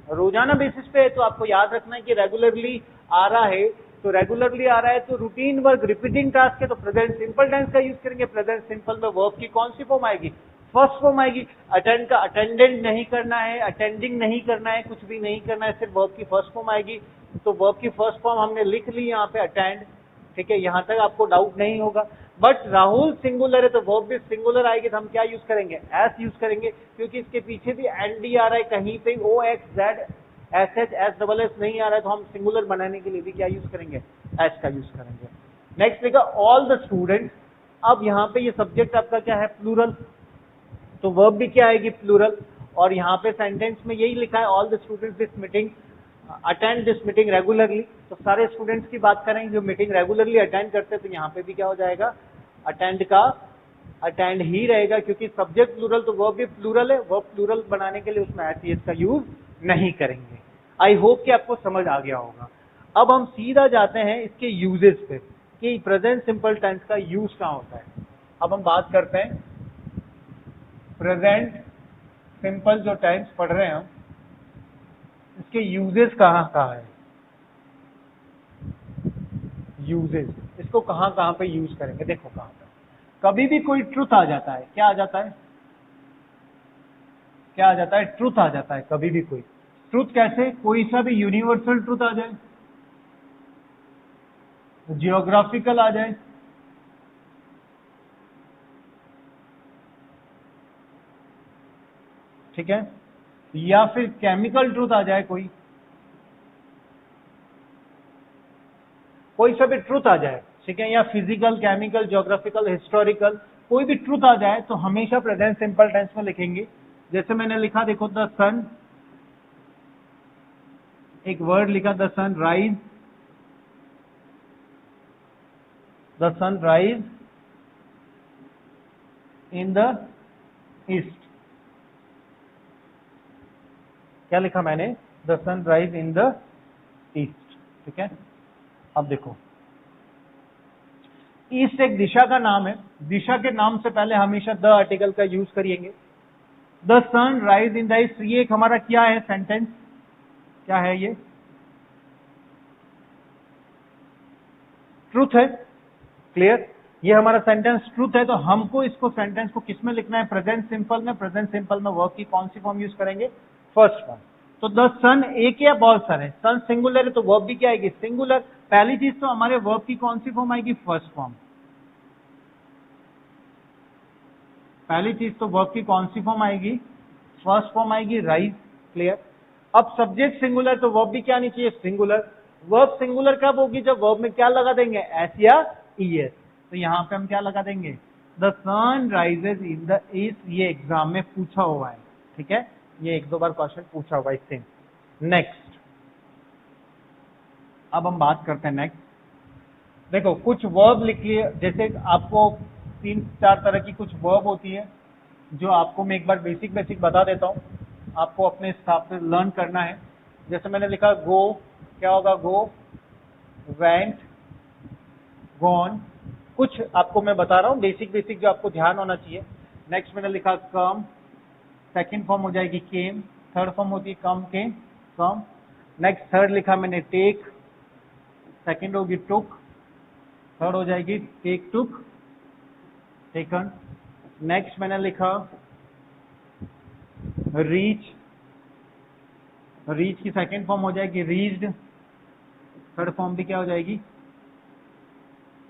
रोजाना बेसिस पे है, तो आपको याद रखना है कि रेगुलरली आ रहा है तो रेगुलरली आ रहा है तो रूटीन वर्क, रिपीटिंग टास्क है तो प्रेजेंट सिंपल टेंस का यूज करेंगे। प्रेजेंट सिंपल में वर्ब की कौन सी फॉर्म आएगी, फर्स्ट फॉर्म आएगी। अटेंड का अटेंडेंट नहीं करना है, अटेंडिंग नहीं करना है, कुछ भी नहीं करना है, सिर्फ वर्ब की फर्स्ट फॉर्म आएगी। तो वर्ब की फर्स्ट फॉर्म हमने लिख ली यहाँ पे, अटेंड। ठीक है, यहां तक आपको डाउट नहीं होगा। बट राहुल सिंगुलर है तो वर्ब भी सिंगुलर आएगी तो हम क्या यूज करेंगे, एस यूज करेंगे, क्योंकि इसके पीछे भी एनडी आ रहा है, कहीं पे O X Z S H S double S नहीं आ रहा है तो हम सिंगुलर बनाने के लिए भी क्या यूज करेंगे, एस का यूज करेंगे। नेक्स्ट देखा ऑल द स्टूडेंट्स। अब यहाँ पे ये सब्जेक्ट आपका क्या है, प्लूरल, तो वर्ब भी क्या आएगी, प्लूरल। और यहाँ पे सेंटेंस में यही लिखा है all the students this meeting attend this meeting regularly, तो सारे स्टूडेंट्स की बात करेंगे जो मीटिंग रेगुलरली अटेंड करते हैं, तो यहाँ पे भी क्या हो जाएगा, अटेंड का अटेंड ही रहेगा, क्योंकि सब्जेक्ट प्लूरल तो वर्ब भी प्लूरल है। वर्ब प्लूरल बनाने के लिए उसमें एस का यूज नहीं करेंगे। आई होप कि आपको समझ आ गया होगा। अब हम सीधा जाते हैं इसके यूजेस पे कि प्रेजेंट सिंपल टेंस का यूज कहाँ होता है। अब हम बात करते हैं प्रेजेंट सिंपल जो टेंस पढ़ रहे हैं हम, इसके यूजेस कहाँ है, यूजेस, इसको कहाँ पे यूज करेंगे। देखो कहाँ पे कभी भी कोई ट्रुथ आ जाता है, क्या आ जाता है, ट्रुथ आ जाता है। कभी भी कोई ट्रुथ, कैसे, कोई सा भी यूनिवर्सल ट्रुथ आ जाए, जियोग्राफिकल आ जाए, ठीक है, या फिर केमिकल ट्रूथ आ जाए, कोई सा भी ट्रूथ आ जाए, ठीक है, या फिजिकल, केमिकल, ज्योग्राफिकल, हिस्टोरिकल, कोई भी ट्रूथ आ जाए तो हमेशा प्रेजेंट सिंपल टेंस में लिखेंगे। जैसे मैंने लिखा, देखो, द सन, एक वर्ड लिखा, the sun rise, the sun rise in the east. क्या लिखा मैंने? The sun rise in the east, ठीक है। अब देखो, ईस्ट एक दिशा का नाम है, दिशा के नाम से पहले हमेशा द आर्टिकल का यूज करिएंगे। The sun rise in the east, ये एक हमारा क्या है सेंटेंस, क्या है ये? ट्रूथ है, क्लियर। ये हमारा सेंटेंस ट्रूथ है, तो हमको इसको सेंटेंस को किस में लिखना है? प्रेजेंट सिंपल में। प्रेजेंट सिंपल में वर्ब की कौन सी फॉर्म यूज करेंगे? First form. तो द सन एक या बहुत सारे, सन सिंगुलर है तो वर्ब भी क्या आएगी? सिंगुलर। पहली चीज तो हमारे वर्ब की कौन सी फॉर्म आएगी? First form. पहली चीज तो वर्ब की कौन सी फॉर्म आएगी? फर्स्ट फॉर्म आएगी, राइज, क्लियर। अब सब्जेक्ट सिंगुलर तो वर्ब भी क्या आनी चाहिए? सिंगुलर। वर्ब सिंगुलर कब होगी? जब वर्ब में क्या लगा देंगे? एस या ईएस। तो यहां पे हम क्या लगा देंगे? The sun rises in the east. ये एग्जाम में पूछा हुआ है, ठीक है, ये एक दो बार क्वेश्चन पूछा हुआ है इससे। नेक्स्ट, अब हम बात करते हैं नेक्स्ट। देखो, कुछ वर्ब लिखिए, जैसे आपको 3-4 तरह की कुछ वर्ब होती है जो आपको मैं एक बार बेसिक बता देता हूं, आपको अपने हिसाब से लर्न करना है। जैसे मैंने लिखा गो, क्या होगा? गो, वेंट, गॉन। कुछ आपको मैं बता रहा हूं बेसिक जो आपको ध्यान होना चाहिए। नेक्स्ट मैंने लिखा कम, सेकंड फॉर्म हो जाएगी केम, थर्ड फॉर्म होती है कम के, कम। नेक्स्ट थर्ड लिखा मैंने टेक, सेकंड होगी टुक, थर्ड हो जाएगी टेक टुक, टेकन। नेक्स्ट मैंने लिखा रीच, रीच की सेकंड फॉर्म हो जाएगी रीच्ड, थर्ड फॉर्म भी क्या हो जाएगी?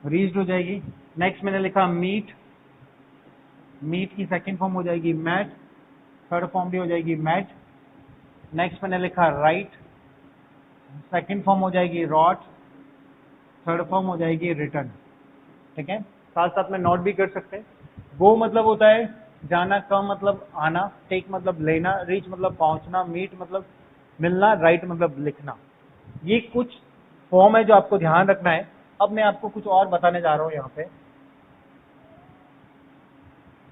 रीच्ड हो जाएगी। नेक्स्ट मैंने लिखा मीट, मीट की सेकंड फॉर्म हो जाएगी मैट, थर्ड फॉर्म भी हो जाएगी मैट। नेक्स्ट मैंने लिखा राइट, सेकंड फॉर्म हो जाएगी रॉट, थर्ड फॉर्म हो जाएगी रिटर्न, ठीक है। साथ साथ में नोट भी कर सकते हैं। गो मतलब होता है जाना, कम मतलब आना, टेक मतलब लेना, रीच मतलब पहुंचना, मीट मतलब मिलना, राइट मतलब लिखना। ये कुछ फॉर्म है जो आपको ध्यान रखना है। अब मैं आपको कुछ और बताने जा रहा हूं। यहाँ पे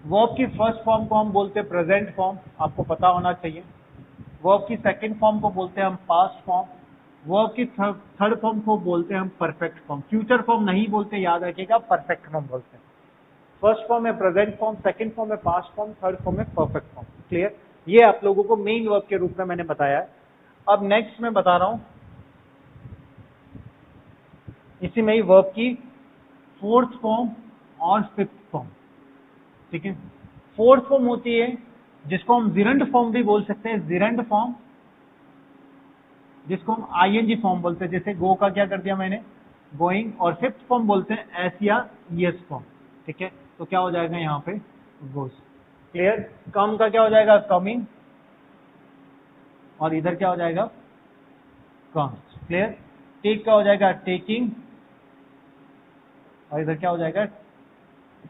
वर्ब की फर्स्ट फॉर्म को हम बोलते हैं प्रेजेंट फॉर्म, आपको पता होना चाहिए। वर्ब की सेकंड फॉर्म को बोलते हैं हम पास्ट फॉर्म। वर्ब की थर्ड फॉर्म को बोलते हैं हम परफेक्ट फॉर्म। फ्यूचर फॉर्म नहीं बोलते, याद रखिएगा, परफेक्ट फॉर्म बोलते हैं। फर्स्ट फॉर्म है प्रेजेंट फॉर्म, सेकंड फॉर्म है पास्ट फॉर्म, थर्ड फॉर्म है परफेक्ट फॉर्म, क्लियर। ये आप लोगों को मेन वर्ब के रूप में मैंने बताया है। अब नेक्स्ट मैं बता रहा हूं इसी में ही वर्ब की फोर्थ फॉर्म और फिफ्थ फॉर्म, ठीक है। फोर्थ फॉर्म होती है जिसको हम जिरंड फॉर्म भी बोल सकते हैं, जिरंड फॉर्म, जिसको हम आईएनजी फॉर्म बोलते हैं। जैसे गो का क्या कर दिया मैंने? गोइंग। और फिफ्थ फॉर्म बोलते हैं एस या ईएस फॉर्म, ठीक है। तो क्या हो जाएगा यहाँ पे? गोस, क्लियर। कम का क्या हो जाएगा? कमिंग, और इधर क्या हो जाएगा? Comes, clear. टेक का हो जाएगा टेकिंग, और इधर क्या हो जाएगा?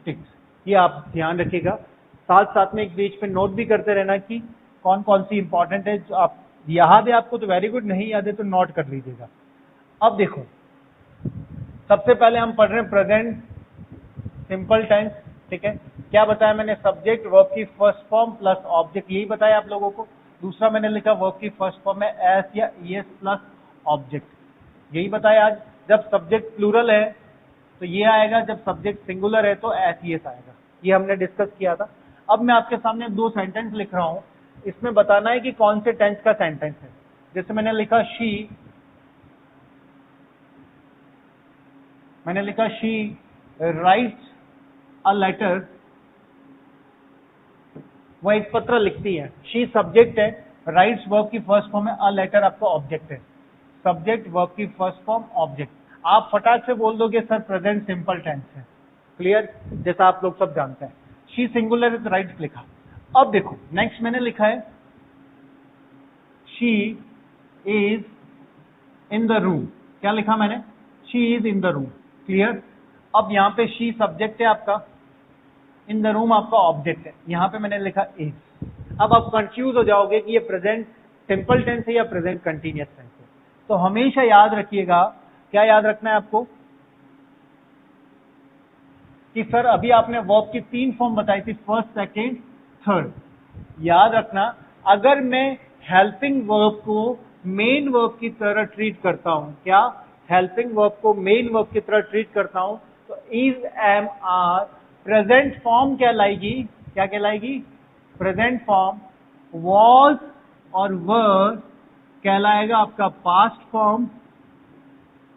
टिक्स। ये आप ध्यान रखिएगा। साथ साथ में एक पेज पे नोट भी करते रहना कि कौन कौन सी इंपॉर्टेंट है। जो आप याद है आपको तो वेरी गुड, नहीं याद है तो नोट कर लीजिएगा। अब देखो, सबसे पहले हम पढ़ रहे हैं प्रेजेंट सिंपल टेंस, ठीक है। क्या बताया मैंने? सब्जेक्ट वर्ब की फर्स्ट फॉर्म प्लस ऑब्जेक्ट, यही बताया आप लोगों को। दूसरा मैंने लिखा वर्ब की फर्स्ट फॉर्म में एस या ईएस प्लस ऑब्जेक्ट, यही बताया आज। जब सब्जेक्ट प्लूरल है तो ये आएगा, जब सब्जेक्ट सिंगुलर है तो एस ईएस आएगा, ये हमने डिस्कस किया था। अब मैं आपके सामने 2 सेंटेंस लिख रहा हूं, इसमें बताना है कि कौन से टेंस का सेंटेंस है। जैसे मैंने लिखा शी, मैंने लिखा शी राइट्स अ लेटर, वह एक पत्र लिखती है। शी सब्जेक्ट है, राइट्स वर्ब की फर्स्ट फॉर्म है, अ लेटर आपका ऑब्जेक्ट है। सब्जेक्ट वर्ब की फर्स्ट फॉर्म ऑब्जेक्ट। आप फटाक से बोल दोगे सर प्रेजेंट सिंपल टेंस है, क्लियर, जैसा आप लोग सब जानते हैं। शी सिंगुलर है तो राइट्स लिखा। अब देखो नेक्स्ट मैंने लिखा है she is in the room. क्या लिखा मैंने? She is in the room. Clear? अब यहाँ पे शी सब्जेक्ट है आपका, इन द रूम आपका ऑब्जेक्ट है, यहाँ पे मैंने लिखा इज। अब आप कंफ्यूज हो जाओगे कि ये प्रेजेंट सिंपल टेंस है या प्रेजेंट कंटिन्यूअस टेंस है। तो हमेशा याद रखिएगा, क्या याद रखना है आपको कि सर अभी आपने वर्ब की 3 फॉर्म बताई थी, फर्स्ट, सेकंड, थर्ड। याद रखना, अगर मैं हेल्पिंग वर्ब को मेन वर्ब की तरह ट्रीट करता हूं, क्या हेल्पिंग वर्ब को मेन वर्ब की तरह ट्रीट करता हूं, तो is, am, are present form कहलाएगी। क्या कहलाएगी? Present form. वॉज और वर कहलाएगा आपका पास्ट फॉर्म,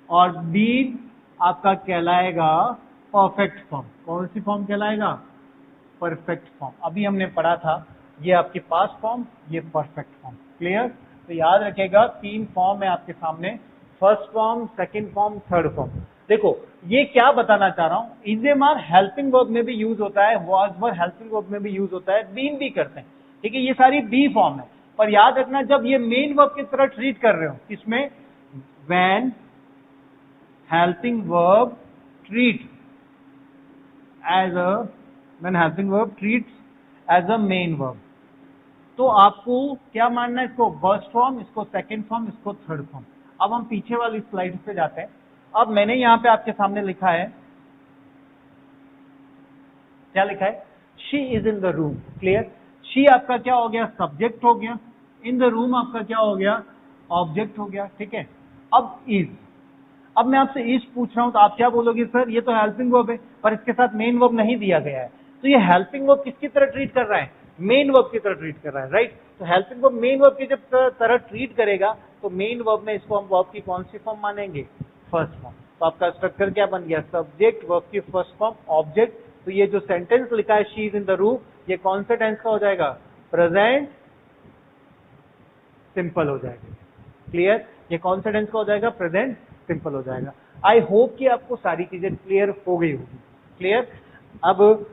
और बीन आपका कहलाएगा परफेक्ट फॉर्म। कौन सी फॉर्म कहलाएगा? Perfect form. अभी हमने पढ़ा था, ये आपकी पास्ट फॉर्म, ये परफेक्ट फॉर्म। क्लियर? तो याद रखिएगा 3 फॉर्म है आपके सामने, first form, second form, third form. देखो ये क्या बताना चाह रहा हूं, is am are helping verb में भी यूज होता है, वॉज वर हेल्पिंग वर्ब में भी यूज होता है, बीन भी करते हैं। ठीक है, ये सारी बी फॉर्म है। पर याद रखना, जब ये मेन वर्ब की तरह ट्रीट कर रहे हो, किसमें? When helping verb treat as a when helping verb treats as a main verb, तो आपको क्या मानना है? इसको फर्स्ट फॉर्म, इसको सेकंड फॉर्म, इसको थर्ड फॉर्म। अब हम पीछे वाली स्लाइड पे जाते हैं। अब मैंने यहां पे आपके सामने लिखा है, क्या लिखा है? She is in the room. Clear? She आपका क्या हो गया? सब्जेक्ट हो गया। इन द रूम आपका क्या हो गया? ऑब्जेक्ट हो गया। ठीक है, अब इज, अब मैं आपसे इज पूछ रहा हूं तो आप क्या बोलोगे? सर ये तो हेल्पिंग वर्ब है, पर इसके साथ मेन वर्ब नहीं दिया गया है। तो ये हेल्पिंग वर्ब किसकी तरह ट्रीट कर रहा है? मेन वर्ब की तरह ट्रीट कर रहा है, राइट? तो हेल्पिंग वर्ब मेन वर्ब की जब तरह ट्रीट करेगा, तो मेन वर्ब में इसको हम वर्ब की कौन सी फॉर्म मानेंगे? First form. तो आपका स्ट्रक्चर क्या बन गया? सब्जेक्ट, वर्ब की फर्स्ट फॉर्म, ऑब्जेक्ट। तो ये जो सेंटेंस लिखा है she is in the room, ये कौन से टेंस का हो जाएगा? प्रेजेंट सिंपल हो जाएगा। क्लियर? ये कौन से टेंस का हो जाएगा? प्रेजेंट सिंपल हो जाएगा। आई होप कि आपको सारी चीजें क्लियर हो गई होगी। क्लियर? अब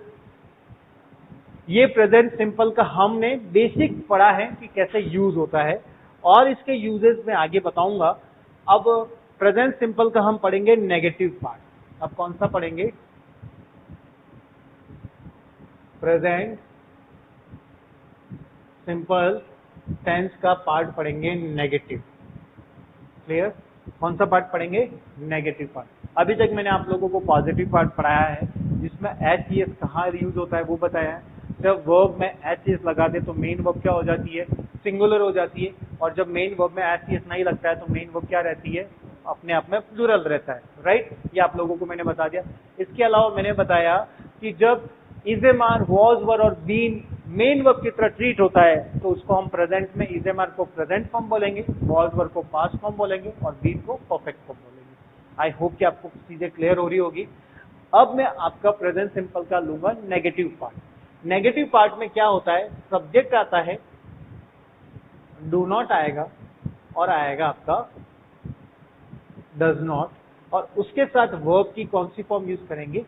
ये प्रेजेंट सिंपल का हमने बेसिक पढ़ा है कि कैसे यूज होता है, और इसके यूजेस में आगे बताऊंगा। अब प्रेजेंट सिंपल का हम पढ़ेंगे नेगेटिव पार्ट। अब कौन सा पढ़ेंगे? प्रेजेंट सिंपल टेंस का पार्ट पढ़ेंगे नेगेटिव। क्लियर? कौन सा पार्ट पढ़ेंगे? Negative part. अभी तक मैंने आप लोगों को पॉजिटिव पार्ट पढ़ाया है, जिसमें एच ई एस कहाँ यूज होता है वो बताया है। जब वर्ब में एच ई एस लगा दे तो मेन वर्ब क्या हो जाती है? सिंगुलर हो जाती है। और जब मेन वर्ब में एच ई एस नहीं लगता है तो मेन वर्ब क्या रहती है? अपने आप में प्लूरल रहता है, राइट? ये आप लोगों को मैंने बता दिया। इसके अलावा मैंने बताया कि जब is am are, was were और बीन मेन वर्ब की तरह ट्रीट होता है, तो उसको हम प्रेजेंट में इज एम आर को प्रेजेंट फॉर्म बोलेंगे, वॉज वर को पास्ट फॉर्म बोलेंगे, और बीन को परफेक्ट फॉर्म बोलेंगे। आई होप कि आपको चीजें क्लियर हो रही होगी। अब मैं आपका प्रेजेंट सिंपल का लूंगा नेगेटिव पार्ट। नेगेटिव पार्ट में क्या होता है? सब्जेक्ट आता है, डू नॉट आएगा, और आएगा आपका डज नॉट, और उसके साथ वर्ब की कौन सी फॉर्म यूज करेंगे?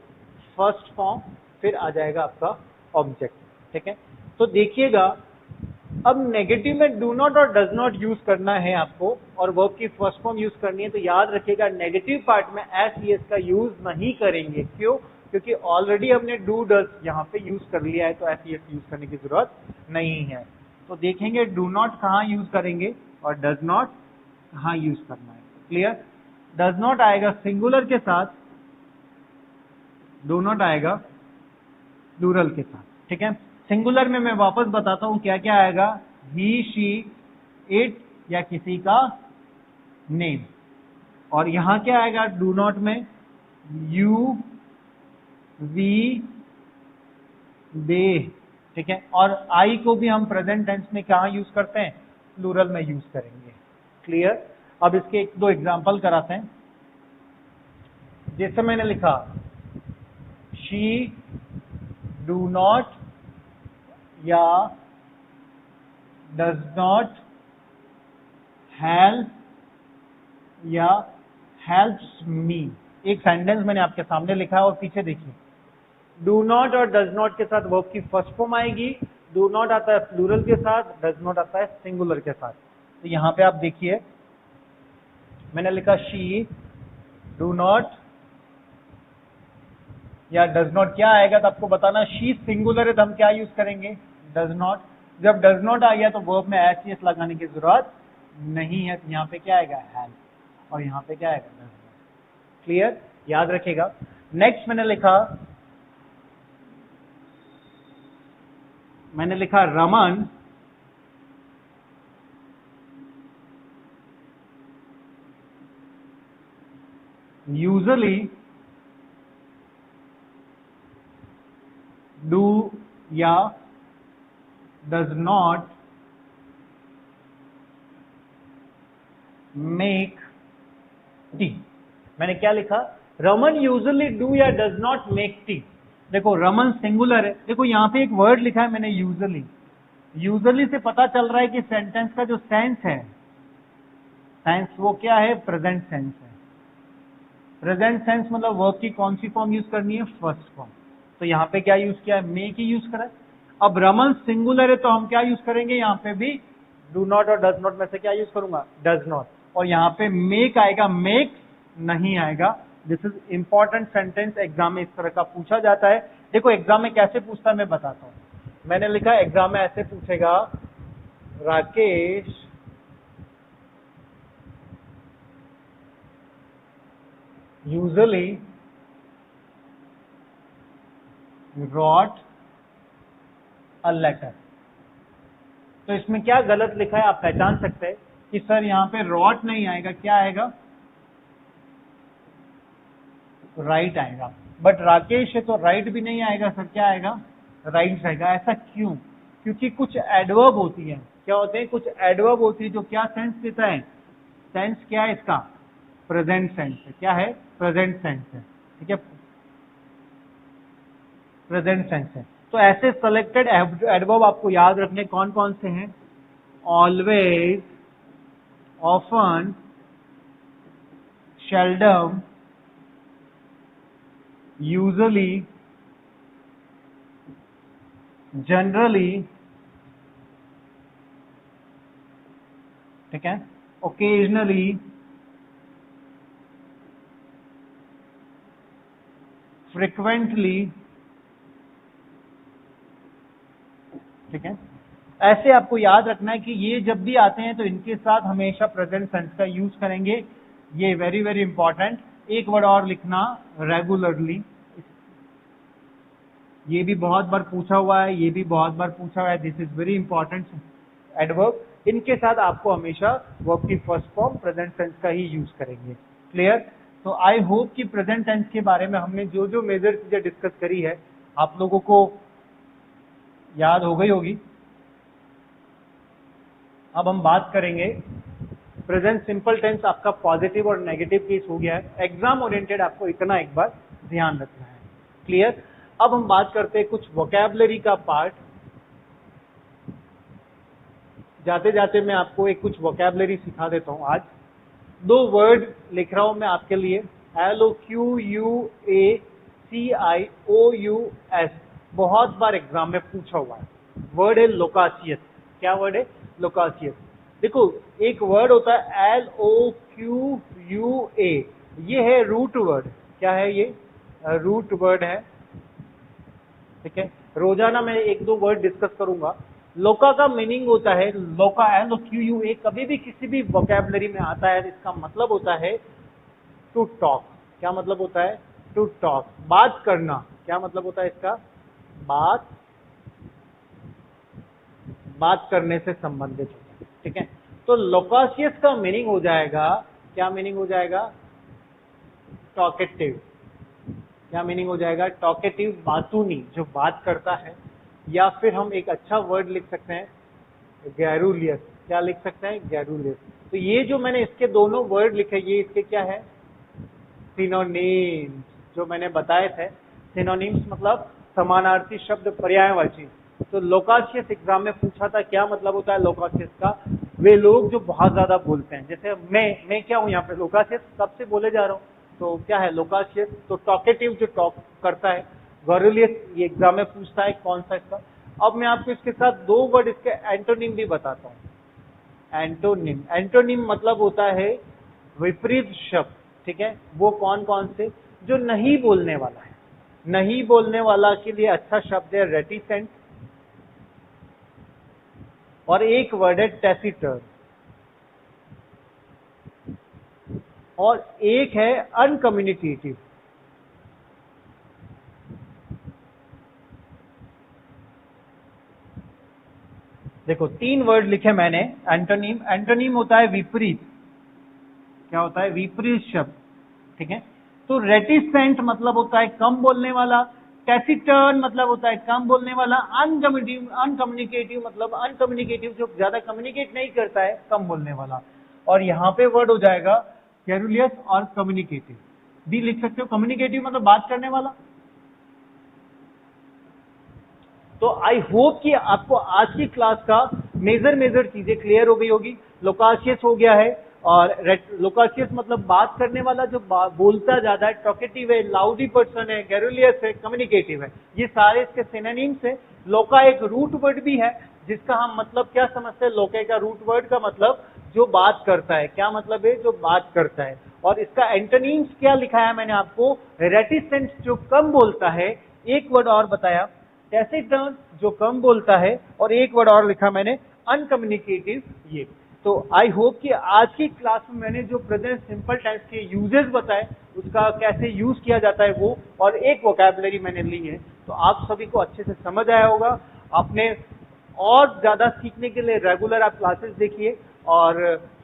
फर्स्ट फॉर्म, फिर आ जाएगा आपका ऑब्जेक्ट। ठीक है, तो देखिएगा, अब नेगेटिव में डू नॉट और डज नॉट यूज करना है आपको, और वर्ब की फर्स्ट फॉर्म यूज करनी है। तो याद रखिएगा, नेगेटिव पार्ट में एस ई एस का यूज नहीं करेंगे। क्यों? क्योंकि ऑलरेडी हमने डू डज यहाँ पे यूज कर लिया है, तो एस ई एस यूज करने की जरूरत नहीं है। तो देखेंगे डू नॉट कहाँ यूज करेंगे और डज नॉट कहाँ यूज करना है। क्लियर? डज नॉट आएगा सिंगुलर के साथ, डू नॉट आएगा प्लूरल के साथ। ठीक है, सिंगुलर में मैं वापस बताता हूं क्या क्या आएगा। ही, शी, इट या किसी का नेम। और यहां क्या आएगा डू नॉट में? यू, वी, दे। ठीक है, और आई को भी हम प्रेजेंट टेंस में कहां यूज करते हैं? प्लूरल में यूज करेंगे। क्लियर? अब इसके एक दो एग्जाम्पल कराते हैं। जैसे मैंने लिखा, शी डू नॉट या डज नॉट हेल्प या हेल्प्स मी। एक सेंटेंस मैंने आपके सामने लिखा है, और पीछे देखिए, डू नॉट और डज नॉट के साथ वर्ब की फर्स्ट फॉर्म आएगी। डू नॉट आता है प्लूरल के साथ, डज नॉट आता है सिंगुलर के साथ। तो यहां पे आप देखिए मैंने लिखा शी डू नॉट या डज नॉट, क्या आएगा तो आपको बताना। शी सिंगुलर है तो हम क्या यूज करेंगे, डज नॉट। जब डज नॉट आ गया तो वर्ब में एस एस लगाने की जरूरत नहीं है, तो यहाँ पे क्या आएगा हैज, और यहाँ पे क्या आएगा डज नॉट। क्लियर, याद रखिएगा। नेक्स्ट मैंने लिखा रमन यूजुअली डू या डज नॉट मेक टी। मैंने क्या लिखा, रमन यूजुअली डू या डज नॉट मेक टी। देखो रमन सिंगुलर है, देखो यहां पे एक वर्ड लिखा है मैंने यूजुअली। यूजुअली से पता चल रहा है कि सेंटेंस का जो सेंस है, सेंस वो क्या है, प्रेजेंट सेंस है। प्रेजेंट सेंस मतलब वर्ब की कौन सी फॉर्म यूज करनी है, फर्स्ट फॉर्म। तो यहाँ पे क्या यूज किया है, मेक ही यूज करा है। अब रमन सिंगुलर है तो हम क्या यूज करेंगे, यहाँ पे भी डू नॉट और डज नॉट में से क्या यूज करूंगा, डज नॉट। और यहाँ पे मेक आएगा, मेक नहीं आएगा। This is important sentence, exam में इस तरह का पूछा जाता है। देखो एग्जाम में कैसे पूछता है मैं बताता हूँ। मैंने लिखा एग्जाम में ऐसे पूछेगा, Rakesh usually wrote a letter। तो इसमें क्या गलत लिखा है आप पहचान सकते हैं कि सर यहाँ पे wrote नहीं आएगा, क्या आएगा, राइट आएगा। बट राकेश है तो राइट भी नहीं आएगा सर, क्या आएगा, राइट आएगा। ऐसा क्यों, क्योंकि कुछ एडवर्ब होती है। क्या होते हैं, कुछ एडवर्ब होती है जो क्या सेंस देता है, सेंस क्या है इसका, प्रेजेंट सेंस है। क्या है, प्रेजेंट सेंस है, ठीक है, प्रेजेंट सेंस है। तो ऐसे सेलेक्टेड एडवर्ब आपको याद रखने कौन कौन से हैं, always, often, seldom, usually, generally, ठीक है, ओकेजनली, फ्रिक्वेंटली, ठीक है। ऐसे आपको याद रखना है कि ये जब भी आते हैं तो इनके साथ हमेशा प्रेजेंट सेंस का यूज करेंगे। ये वेरी वेरी इंपॉर्टेंट। एक वर्ड और लिखना, रेगुलरली। ये भी बहुत बार पूछा हुआ है, ये भी बहुत बार पूछा हुआ है। This is very important adverb. इनके साथ आपको हमेशा वर्ब की फर्स्ट फॉर्म प्रेजेंट टेंस का ही यूज करेंगे। क्लियर? तो आई होप कि प्रेजेंट टेंस के बारे में हमने जो जो मेजर चीजें डिस्कस करी है आप लोगों को याद हो गई होगी। अब हम बात करेंगे प्रेजेंट सिंपल टेंस। आपका पॉजिटिव और नेगेटिव केस हो गया है। एग्जाम ओरिएंटेड आपको इतना एक बार ध्यान रखना है। क्लियर? अब हम बात करते हैं कुछ वोकैबुलरी का पार्ट। जाते जाते मैं आपको एक कुछ वोकैबुलरी सिखा देता हूं। आज दो वर्ड लिख रहा हूं मैं आपके लिए, LOQUACIOUS। बहुत बार एग्जाम में पूछा हुआ है। वर्ड है लोकासियस। क्या वर्ड है? लोकासियस। देखो एक वर्ड होता है LOQUA, ये है रूट वर्ड। क्या है ये? रूट वर्ड है। ठीक है, रोजाना मैं एक दो वर्ड डिस्कस करूंगा। लोका का मीनिंग होता है, लोका LOQUA कभी भी किसी भी वोकैबुलरी में आता है, इसका मतलब होता है टू टॉक। क्या मतलब होता है? टू टॉक, बात करना। क्या मतलब होता है इसका? बात करने से संबंधित होता है। ठीक है, तो लोकासियस का मीनिंग हो जाएगा, क्या मीनिंग हो जाएगा? टॉकेटिव। क्या मीनिंग हो जाएगा? टॉकेटिव, बातूनी, जो बात करता है। या फिर हम एक अच्छा वर्ड लिख सकते हैं, गैरुलियस। क्या लिख सकते हैं? गैरुलियस। तो ये जो मैंने इसके दोनों वर्ड लिखे, ये इसके क्या है? सिनोनिम्स, जो मैंने बताए थे। सिनोनिम्स मतलब समानार्थी शब्द, पर्यायवाची। तो लोकासियस एग्जाम में पूछा था, क्या मतलब होता है लोकासियस का? वे लोग जो बहुत ज्यादा बोलते हैं। जैसे मैं क्या हूं यहाँ पे? लोकासियस, कब से बोले जा रहा हूँ। तो क्या है लोकासियस? तो टॉकेटिव, जो टॉक करता है। गैरुलियस, ये एग्जाम में पूछता है कौन सा इसका। अब मैं आपको इसके साथ दो वर्ड, इसके एंटोनिम भी बताता हूँ। एंटोनिम, एंटोनिम मतलब होता है विपरीत शब्द, ठीक है। वो कौन कौन से? जो नहीं बोलने वाला है। नहीं बोलने वाला के लिए अच्छा शब्द है रेटिसेंट, और एक वर्ड है टैसिटर्न, और एक है अनकम्युनिकेटिव। देखो 3 वर्ड लिखे मैंने। एंटोनिम, एंटोनिम होता है विपरीत। क्या होता है? विपरीत शब्द, ठीक है। तो रेटिसेंट मतलब होता है कम बोलने वाला, टैसिटर्न मतलब होता है कम बोलने वाला, अनकम्युनिकेटिव मतलब अनकम्युनिकेटिव जो ज्यादा कम्युनिकेट नहीं करता है, कम बोलने वाला। और यहाँ पे वर्ड हो जाएगा कैरुलियस और कम्युनिकेटिव भी लिख सकते हो। कम्युनिकेटिव मतलब बात करने वाला। तो आई होप कि आपको आज की क्लास का मेजर चीजें क्लियर हो गई होगी। लोकाशियस हो गया है, और लोकाशियस मतलब बात करने वाला, जो बोलता ज्यादा है, टॉकेटिव है, लाउडी पर्सन है, गैरुलियस है, कम्युनिकेटिव है। ये सारे इसके सिनोनिम्स है। लोका एक रूट वर्ड भी है, जिसका हम मतलब क्या समझते हैं? लोके का रूट वर्ड का मतलब जो बात करता है। क्या मतलब है? जो बात करता है। और इसका एंटोनिम्स क्या लिखा है मैंने आपको? रेटिसेंट जो कम बोलता है, एक वर्ड और बताया टैसिटर्न जो कम बोलता है, और एक वर्ड और लिखा मैंने अनकम्युनिकेटिव। ये तो आई होप कि आज की क्लास में मैंने जो प्रेजेंट सिंपल टेंस के यूजेस बताए, उसका कैसे यूज किया जाता है वो, और एक वोकैबुलरी मैंने ली है, तो आप सभी को अच्छे से समझ आया होगा। आपने और ज्यादा सीखने के लिए रेगुलर आप क्लासेस देखिए। और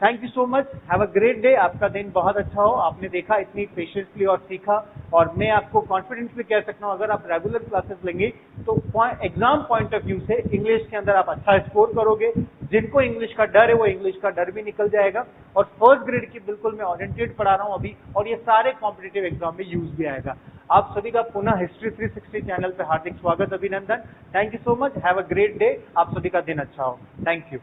thank you so much, have a great day. आपका दिन बहुत अच्छा हो। आपने देखा इतनी पेशेंसली और सीखा, और मैं आपको कॉन्फिडेंटली कह सकता हूँ, अगर आप रेगुलर क्लासेस लेंगे तो एग्जाम पॉइंट ऑफ व्यू से इंग्लिश के अंदर आप अच्छा स्कोर करोगे। जिनको इंग्लिश का डर है वो इंग्लिश का डर भी निकल जाएगा। और फर्स्ट ग्रेड की बिल्कुल मैं ओरिएंटेड पढ़ा रहा हूँ अभी, और ये सारे कॉम्पिटिटिव एग्जाम में यूज भी आएगा। आप सभी का पुनः हिस्ट्री 360 चैनल पे हार्दिक स्वागत, अभिनंदन। Thank you so much, have a great day. आप सभी का दिन अच्छा हो। Thank you.